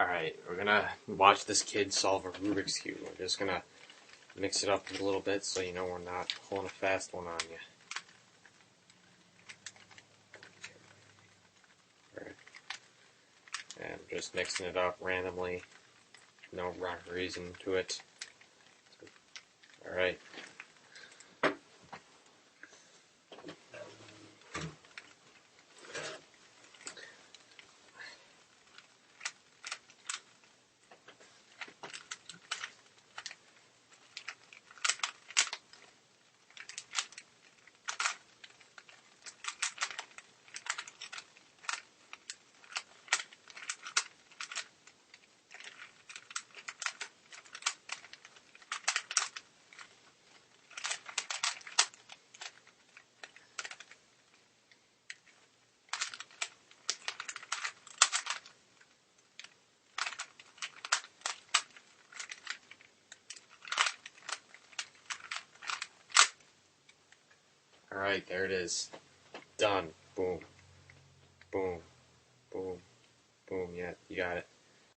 Alright, we're gonna watch this kid solve a Rubik's Cube. We're just gonna mix it up a little bit so you know we're not pulling a fast one on you. Alright. And I'm just mixing it up randomly. No rhyme or reason to it. Alright. Alright, there it is. Done. Boom. Boom. Boom. Boom. Yeah, you got it.